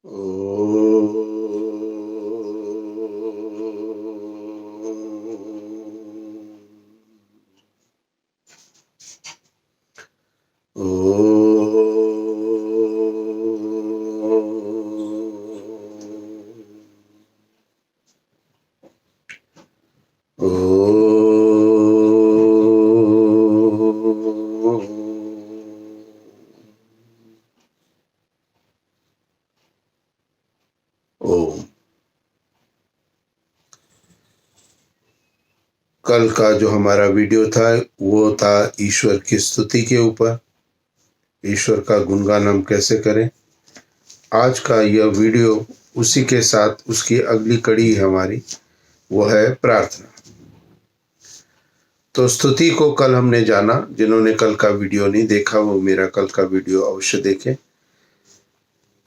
ओ ओम। कल का जो हमारा वीडियो था वो था ईश्वर की स्तुति के ऊपर, ईश्वर का गुणगान हम कैसे करें। आज का यह वीडियो उसी के साथ उसकी अगली कड़ी है हमारी, वो है प्रार्थना। तो स्तुति को कल हमने जाना, जिन्होंने कल का वीडियो नहीं देखा वो मेरा कल का वीडियो अवश्य देखें।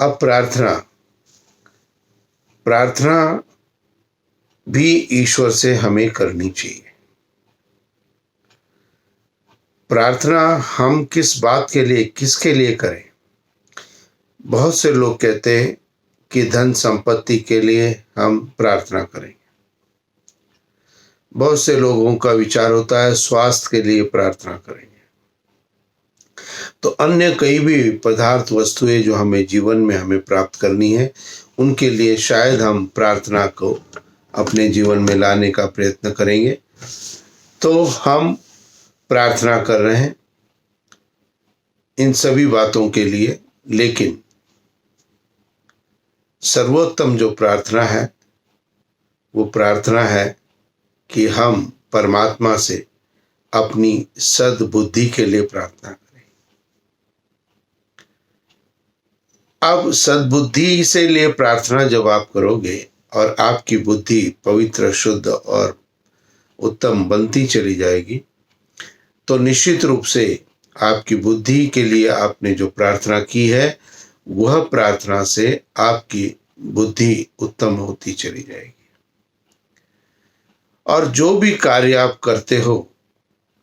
अब प्रार्थना भी ईश्वर से हमें करनी चाहिए। प्रार्थना हम किस बात के लिए, किसके लिए करें? बहुत से लोग कहते हैं कि धन संपत्ति के लिए हम प्रार्थना करें। बहुत से लोगों का विचार होता है स्वास्थ्य के लिए प्रार्थना करेंगे। तो अन्य कई भी पदार्थ वस्तुएं जो हमें जीवन में हमें प्राप्त करनी है, उनके लिए शायद हम प्रार्थना को अपने जीवन में लाने का प्रयत्न करेंगे। तो हम प्रार्थना कर रहे हैं इन सभी बातों के लिए, लेकिन सर्वोत्तम जो प्रार्थना है वो प्रार्थना है कि हम परमात्मा से अपनी सद्बुद्धि के लिए प्रार्थना करें। अब सद्बुद्धि से लिए प्रार्थना जब आप करोगे और आपकी बुद्धि पवित्र, शुद्ध और उत्तम बनती चली जाएगी, तो निश्चित रूप से आपकी बुद्धि के लिए आपने जो प्रार्थना की है वह प्रार्थना से आपकी बुद्धि उत्तम होती चली जाएगी। और जो भी कार्य आप करते हो,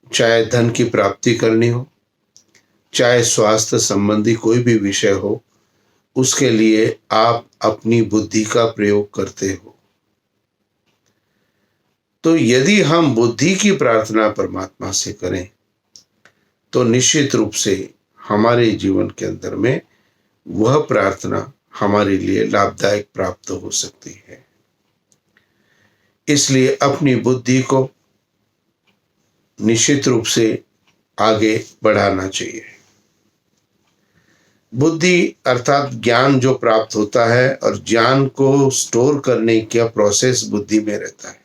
चाहे धन की प्राप्ति करनी हो, चाहे स्वास्थ्य संबंधी कोई भी विषय हो, उसके लिए आप अपनी बुद्धि का प्रयोग करते हो। तो यदि हम बुद्धि की प्रार्थना परमात्मा से करें तो निश्चित रूप से हमारे जीवन के अंदर में वह प्रार्थना हमारे लिए लाभदायक प्राप्त हो सकती है। इसलिए अपनी बुद्धि को निश्चित रूप से आगे बढ़ाना चाहिए। बुद्धि अर्थात ज्ञान जो प्राप्त होता है, और ज्ञान को स्टोर करने का प्रोसेस बुद्धि में रहता है।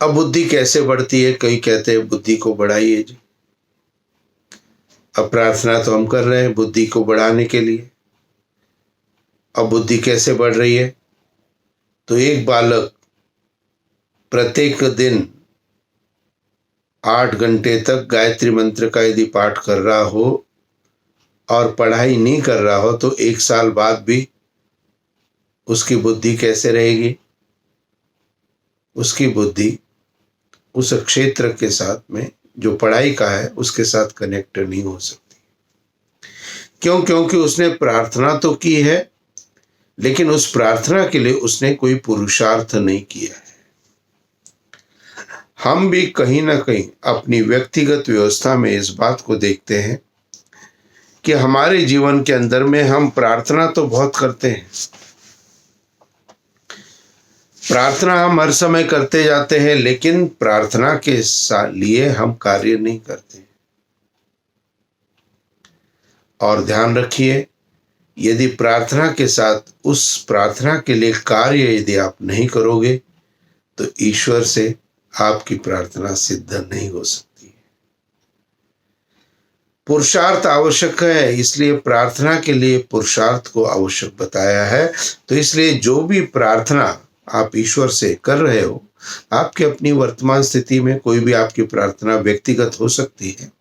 अब बुद्धि कैसे बढ़ती है? कई कहते हैं बुद्धि को बढ़ाइए जी। अब प्रार्थना तो हम कर रहे हैं बुद्धि को बढ़ाने के लिए। अब बुद्धि कैसे बढ़ रही है? तो एक बालक प्रत्येक दिन 8 घंटे तक गायत्री मंत्र का यदि पाठ कर रहा हो और पढ़ाई नहीं कर रहा हो, तो 1 साल बाद भी उसकी बुद्धि कैसे रहेगी? उसकी बुद्धि उस क्षेत्र के साथ में जो पढ़ाई का है उसके साथ कनेक्ट नहीं हो सकती। क्यों? क्योंकि उसने प्रार्थना तो की है, लेकिन उस प्रार्थना के लिए उसने कोई पुरुषार्थ नहीं किया है। हम भी कहीं ना कहीं अपनी व्यक्तिगत व्यवस्था में इस बात को देखते हैं कि हमारे जीवन के अंदर में हम प्रार्थना तो बहुत करते हैं, प्रार्थना हम हर समय करते जाते हैं, लेकिन प्रार्थना के लिए हम कार्य नहीं करते। और ध्यान रखिए, यदि प्रार्थना के साथ उस प्रार्थना के लिए कार्य यदि आप नहीं करोगे तो ईश्वर से आपकी प्रार्थना सिद्ध नहीं हो सकती। पुरुषार्थ आवश्यक है, इसलिए प्रार्थना के लिए पुरुषार्थ को आवश्यक बताया है। तो इसलिए जो भी प्रार्थना आप ईश्वर से कर रहे हो, आपकी अपनी वर्तमान स्थिति में कोई भी आपकी प्रार्थना व्यक्तिगत हो सकती है,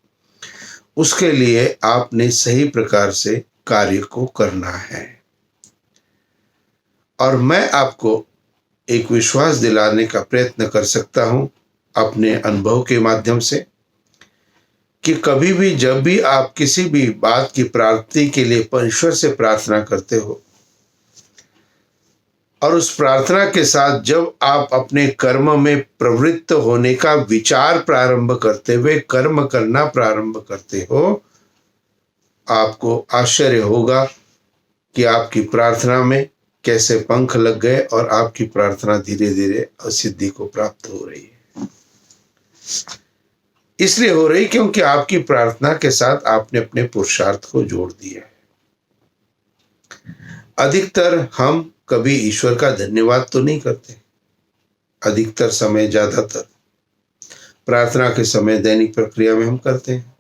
उसके लिए आपने सही प्रकार से कार्य को करना है। और मैं आपको एक विश्वास दिलाने का प्रयत्न कर सकता हूं अपने अनुभव के माध्यम से कि कभी भी जब भी आप किसी भी बात की प्राप्ति के लिए ईश्वर से प्रार्थना करते हो और उस प्रार्थना के साथ जब आप अपने कर्म में प्रवृत्त होने का विचार प्रारंभ करते हुए कर्म करना प्रारंभ करते हो, आपको आश्चर्य होगा कि आपकी प्रार्थना में कैसे पंख लग गए और आपकी प्रार्थना धीरे धीरे सिद्धि को प्राप्त हो रही है। इसलिए हो रही क्योंकि आपकी प्रार्थना के साथ आपने अपने पुरुषार्थ को जोड़ दिया है। अधिकतर हम कभी ईश्वर का धन्यवाद तो नहीं करते। अधिकतर समय, ज्यादातर प्रार्थना के समय दैनिक प्रक्रिया में हम करते हैं।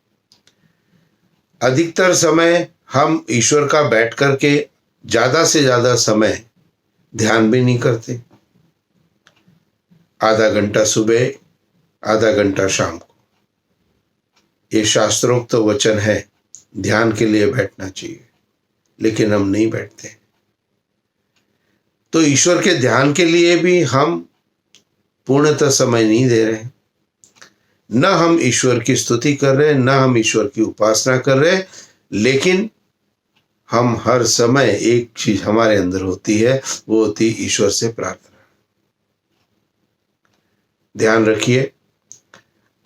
अधिकतर समय हम ईश्वर का बैठ करके ज्यादा से ज्यादा समय ध्यान भी नहीं करते। आधा घंटा सुबह, आधा घंटा शाम को, ये शास्त्रोक्त वचन है, ध्यान के लिए बैठना चाहिए, लेकिन हम नहीं बैठते। तो ईश्वर के ध्यान के लिए भी हम पूर्णतः समय नहीं दे रहे हैं। न हम ईश्वर की स्तुति कर रहे हैं, न हम ईश्वर की उपासना कर रहे हैं, लेकिन हम हर समय एक चीज हमारे अंदर होती है, वो होती ईश्वर से प्रार्थना। ध्यान रखिए,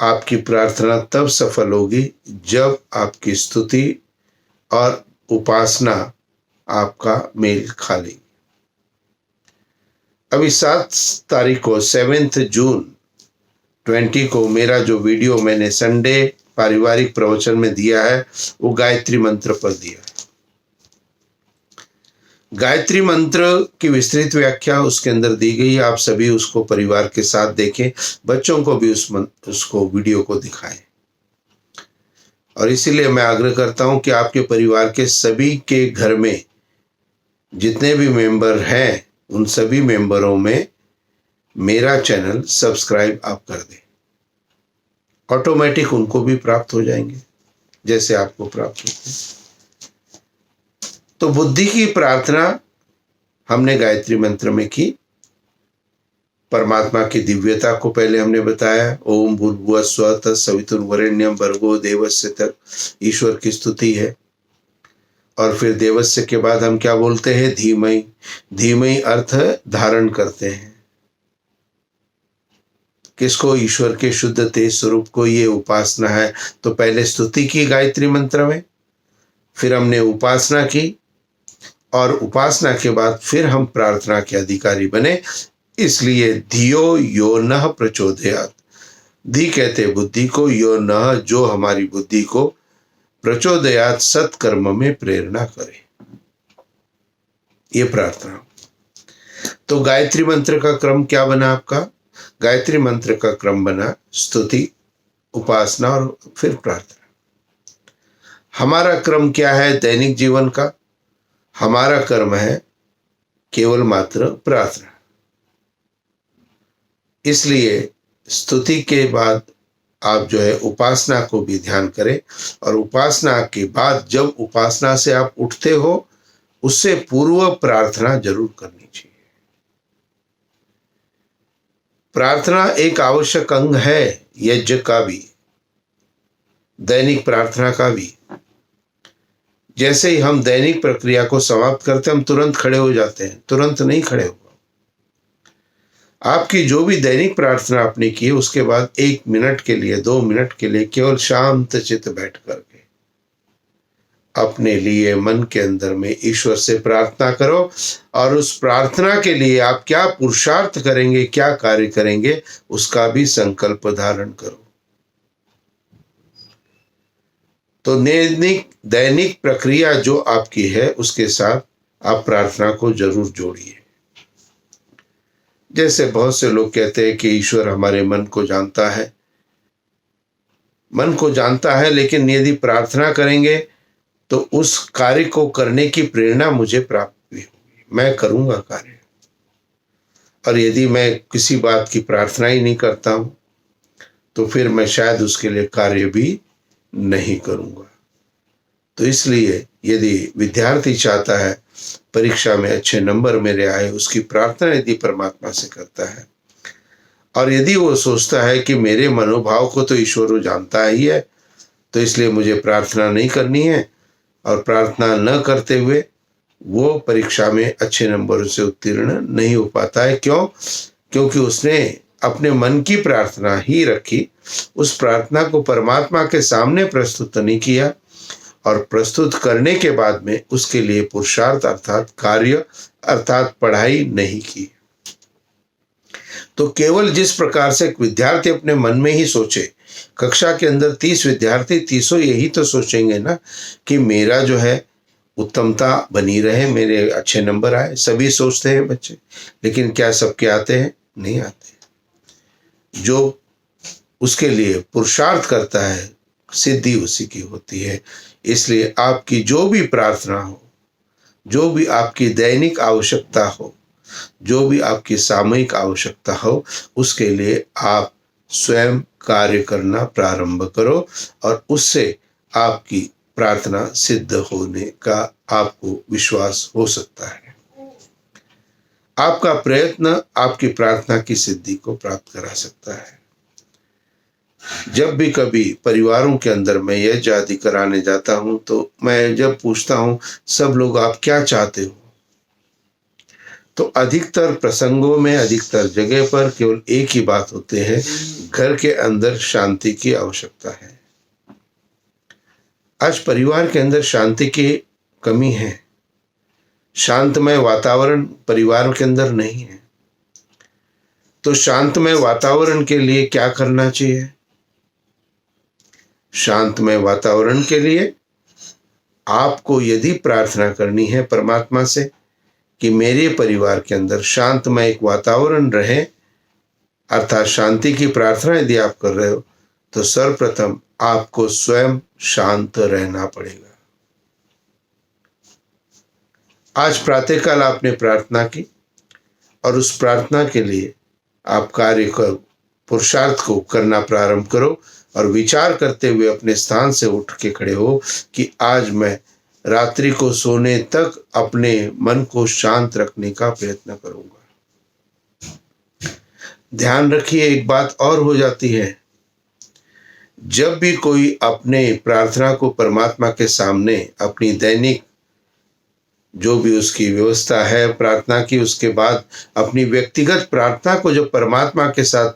आपकी प्रार्थना तब सफल होगी जब आपकी स्तुति और उपासना आपका मेल खा लेगी। अभी 7 तारीख को 7 जून 20 को मेरा जो वीडियो मैंने संडे पारिवारिक प्रवचन में दिया है, वो गायत्री मंत्र पर दिया है। गायत्री मंत्र की विस्तृत व्याख्या उसके अंदर दी गई है। आप सभी उसको परिवार के साथ देखें, बच्चों को भी उसको वीडियो को दिखाएं। और इसीलिए मैं आग्रह करता हूं कि आपके परिवार के सभी के घर में जितने भी मेंबर हैं, उन सभी मेंबरों में मेरा चैनल सब्सक्राइब आप कर दें। ऑटोमेटिक उनको भी प्राप्त हो जाएंगे जैसे आपको प्राप्त होते हैं। तो बुद्धि की प्रार्थना हमने गायत्री मंत्र में की। परमात्मा की दिव्यता को पहले हमने बताया, ओम भूर्भुवः स्वः तत्सवितुर्वरेण्यं भर्गो देवस्य तक, ईश्वर की स्तुति है। और फिर देवस्य के बाद हम क्या बोलते हैं? धीमहि। धीमहि अर्थ धारण करते हैं किसको? ईश्वर के शुद्ध तेज स्वरूप को। ये उपासना है। तो पहले स्तुति की गायत्री मंत्र में, फिर हमने उपासना की, और उपासना के बाद फिर हम प्रार्थना के अधिकारी बने। इसलिए धियो यो नः प्रचोदयात्। धी कहते बुद्धि को, यो नः जो हमारी बुद्धि को, प्रचोदयात् सत्कर्म में प्रेरणा करे, ये प्रार्थना। तो गायत्री मंत्र का क्रम क्या बना आपका? गायत्री मंत्र का क्रम बना स्तुति, उपासना और फिर प्रार्थना। हमारा क्रम क्या है दैनिक जीवन का? हमारा कर्म है केवल मात्र प्रार्थना। इसलिए स्तुति के बाद आप जो है उपासना को भी ध्यान करें, और उपासना के बाद जब उपासना से आप उठते हो, उससे पूर्व प्रार्थना जरूर करनी चाहिए। प्रार्थना एक आवश्यक अंग है यज्ञ का भी, दैनिक प्रार्थना का भी। जैसे ही हम दैनिक प्रक्रिया को समाप्त करते हैं, हम तुरंत खड़े हो जाते हैं। तुरंत नहीं खड़े होगा। आपकी जो भी दैनिक प्रार्थना आपने की है, उसके बाद 1 मिनट के लिए, 2 मिनट के लिए केवल शांत चित्त बैठ करके अपने लिए मन के अंदर में ईश्वर से प्रार्थना करो। और उस प्रार्थना के लिए आप क्या पुरुषार्थ करेंगे, क्या कार्य करेंगे, उसका भी संकल्प धारण करो। तो दैनिक प्रक्रिया जो आपकी है, उसके साथ आप प्रार्थना को जरूर जोड़िए। जैसे बहुत से लोग कहते हैं कि ईश्वर हमारे मन को जानता है। मन को जानता है, लेकिन यदि प्रार्थना करेंगे तो उस कार्य को करने की प्रेरणा मुझे प्राप्त भी होगी, मैं करूंगा कार्य। और यदि मैं किसी बात की प्रार्थना ही नहीं करता हूं, तो फिर मैं शायद उसके लिए कार्य भी नहीं करूंगा। तो इसलिए यदि विद्यार्थी चाहता है परीक्षा में अच्छे नंबर मेरे आए, उसकी प्रार्थना यदि परमात्मा से करता है, और यदि वो सोचता है कि मेरे मनोभाव को तो ईश्वर जानता ही है, तो इसलिए मुझे प्रार्थना नहीं करनी है, और प्रार्थना न करते हुए वो परीक्षा में अच्छे नंबरों से उत्तीर्ण नहीं हो पाता है। क्यों? क्योंकि उसने अपने मन की प्रार्थना ही रखी, उस प्रार्थना को परमात्मा के सामने प्रस्तुत नहीं किया, और प्रस्तुत करने के बाद में उसके लिए पुरुषार्थ अर्थात कार्य अर्थात पढ़ाई नहीं की। तो केवल जिस प्रकार से एक विद्यार्थी अपने मन में ही सोचे, कक्षा के अंदर 30 विद्यार्थी 30 यही तो सोचेंगे ना कि मेरा जो है उत्तमता बनी रहे, मेरे अच्छे नंबर आए, सभी सोचते हैं बच्चे। लेकिन क्या सबके आते हैं? नहीं आते। जो उसके लिए पुरुषार्थ करता है सिद्धि उसी की होती है। इसलिए आपकी जो भी प्रार्थना हो, जो भी आपकी दैनिक आवश्यकता हो, जो भी आपकी सामूहिक आवश्यकता हो, उसके लिए आप स्वयं कार्य करना प्रारंभ करो, और उससे आपकी प्रार्थना सिद्ध होने का आपको विश्वास हो सकता है। आपका प्रयत्न आपकी प्रार्थना की सिद्धि को प्राप्त करा सकता है। जब भी कभी परिवारों के अंदर मैं यज्ञ आदि कराने जाता हूं, तो मैं जब पूछता हूं सब लोग आप क्या चाहते हो, तो अधिकतर प्रसंगों में, अधिकतर जगह पर केवल एक ही बात होती है, घर के अंदर शांति की आवश्यकता है। आज परिवार के अंदर शांति की कमी है। शांतमय वातावरण परिवार के अंदर नहीं है। तो शांतमय वातावरण के लिए क्या करना चाहिए? शांतमय वातावरण के लिए आपको यदि प्रार्थना करनी है परमात्मा से कि मेरे परिवार के अंदर शांतमय एक वातावरण रहे, अर्थात शांति की प्रार्थना यदि आप कर रहे हो, तो सर्वप्रथम आपको स्वयं शांत रहना पड़ेगा। आज प्रातःकाल आपने प्रार्थना की, और उस प्रार्थना के लिए आप कार्य करो, पुरुषार्थ को करना प्रारंभ करो, और विचार करते हुए अपने स्थान से उठ के खड़े हो कि आज मैं रात्रि को सोने तक अपने मन को शांत रखने का प्रयत्न करूंगा। ध्यान रखिए, एक बात और हो जाती है, जब भी कोई अपने प्रार्थना को परमात्मा के सामने अपनी दैनिक जो भी उसकी व्यवस्था है प्रार्थना की, उसके बाद अपनी व्यक्तिगत प्रार्थना को जब परमात्मा के साथ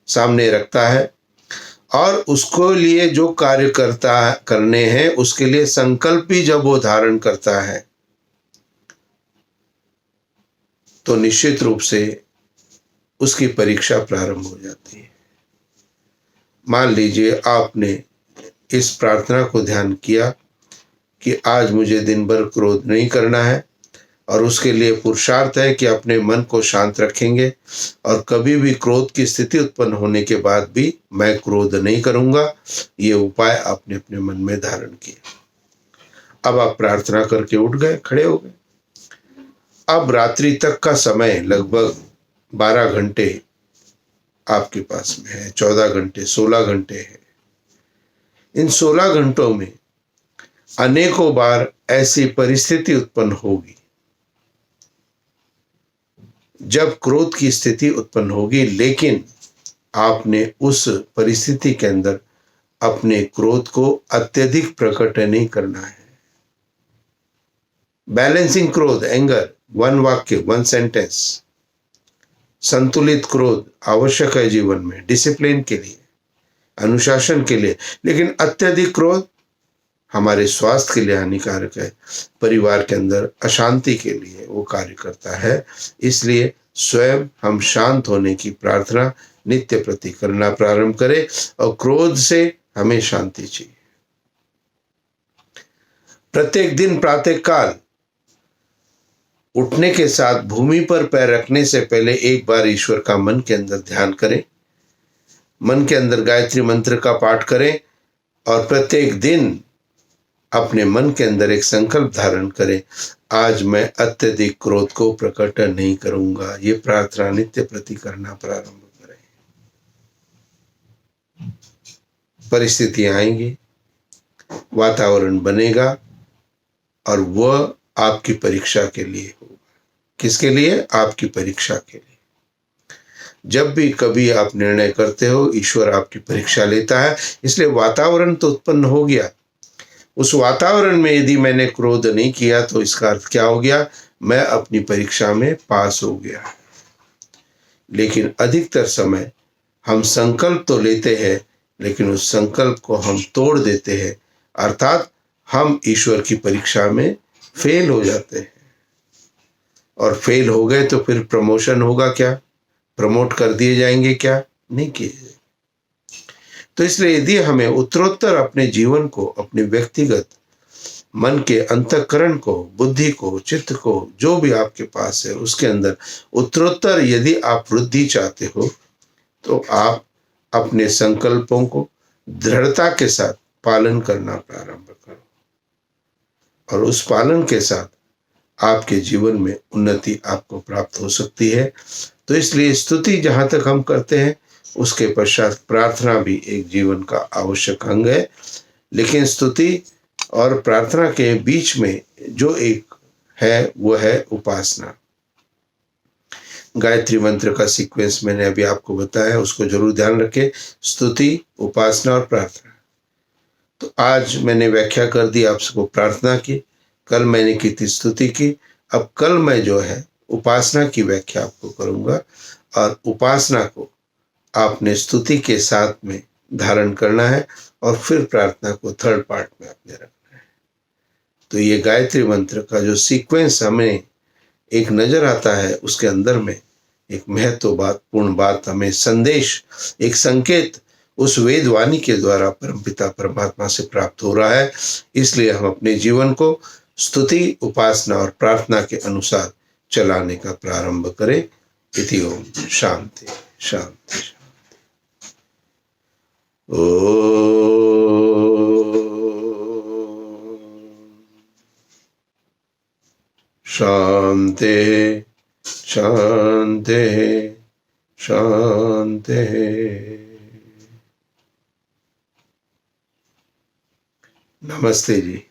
सामने रखता है, और उसको लिए जो कार्य करने हैं उसके लिए संकल्प भी जब वो धारण करता है, तो निश्चित रूप से उसकी परीक्षा प्रारंभ हो जाती है। मान लीजिए आपने इस प्रार्थना को ध्यान किया कि आज मुझे दिन भर क्रोध नहीं करना है, और उसके लिए पुरुषार्थ है कि अपने मन को शांत रखेंगे, और कभी भी क्रोध की स्थिति उत्पन्न होने के बाद भी मैं क्रोध नहीं करूंगा। ये उपाय आपने अपने मन में धारण किया। अब आप प्रार्थना करके उठ गए, खड़े हो गए। अब रात्रि तक का समय लगभग 12 घंटे आपके पास में है, 14 घंटे, 16 घंटे है। इन 16 घंटों में अनेकों बार ऐसी परिस्थिति उत्पन्न होगी जब क्रोध की स्थिति उत्पन्न होगी, लेकिन आपने उस परिस्थिति के अंदर अपने क्रोध को अत्यधिक प्रकट नहीं करना है। बैलेंसिंग क्रोध, एंगर, वन वाक्य, वन सेंटेंस, संतुलित क्रोध आवश्यक है जीवन में, डिसिप्लिन के लिए, अनुशासन के लिए। लेकिन अत्यधिक क्रोध हमारे स्वास्थ्य के लिए हानिकारक है, परिवार के अंदर अशांति के लिए वो कार्य करता है। इसलिए स्वयं हम शांत होने की प्रार्थना नित्य प्रति करना प्रारंभ करें, और क्रोध से हमें शांति चाहिए। प्रत्येक दिन प्रातःकाल उठने के साथ भूमि पर पैर रखने से पहले एक बार ईश्वर का मन के अंदर ध्यान करें, मन के अंदर गायत्री मंत्र का पाठ करें, और प्रत्येक दिन अपने मन के अंदर एक संकल्प धारण करें, आज मैं अत्यधिक क्रोध को प्रकट नहीं करूंगा। ये प्रार्थना नित्य प्रति करना प्रारंभ करें। परिस्थितियां आएंगी, वातावरण बनेगा, और वह आपकी परीक्षा के लिए होगा। किसके लिए? आपकी परीक्षा के लिए। जब भी कभी आप निर्णय करते हो, ईश्वर आपकी परीक्षा लेता है। इसलिए वातावरण तो उत्पन्न हो गया, उस वातावरण में यदि मैंने क्रोध नहीं किया तो इसका अर्थ क्या हो गया, मैं अपनी परीक्षा में पास हो गया। लेकिन अधिकतर समय हम संकल्प तो लेते हैं, लेकिन उस संकल्प को हम तोड़ देते हैं, अर्थात हम ईश्वर की परीक्षा में फेल हो जाते हैं। और फेल हो गए तो फिर प्रमोशन होगा क्या, प्रमोट कर दिए जाएंगे क्या, नहीं किए जाएंगे। तो इसलिए यदि हमें उत्तरोत्तर अपने जीवन को, अपने व्यक्तिगत मन के अंतःकरण को, बुद्धि को, चित्त को, जो भी आपके पास है उसके अंदर उत्तरोत्तर यदि आप वृद्धि चाहते हो, तो आप अपने संकल्पों को दृढ़ता के साथ पालन करना प्रारंभ करो, और उस पालन के साथ आपके जीवन में उन्नति आपको प्राप्त हो सकती है। तो इसलिए स्तुति जहाँ तक हम करते हैं, उसके पश्चात प्रार्थना भी एक जीवन का आवश्यक अंग है। लेकिन स्तुति और प्रार्थना के बीच में जो एक है वो है उपासना। गायत्री मंत्र का सीक्वेंस मैंने अभी आपको बताया, उसको जरूर ध्यान रखें, स्तुति, उपासना और प्रार्थना। तो आज मैंने व्याख्या कर दी आपको प्रार्थना की, कल मैंने की थी स्तुति की, अब कल मैं जो है उपासना की व्याख्या आपको करूंगा, और उपासना को आपने स्तुति के साथ में धारण करना है, और फिर प्रार्थना को थर्ड पार्ट में आपने रखना है। तो ये गायत्री मंत्र का जो सीक्वेंस हमें एक नजर आता है, उसके अंदर में एक महत्वपूर्ण बात, हमें संदेश, एक संकेत उस वेदवाणी के द्वारा परमपिता परमात्मा से प्राप्त हो रहा है। इसलिए हम अपने जीवन को स्तुति, उपासना और प्रार्थना के अनुसार चलाने का प्रारंभ करें। इति ओम शांति शांति शांति। शांति शांति शांति। नमस्ते जी।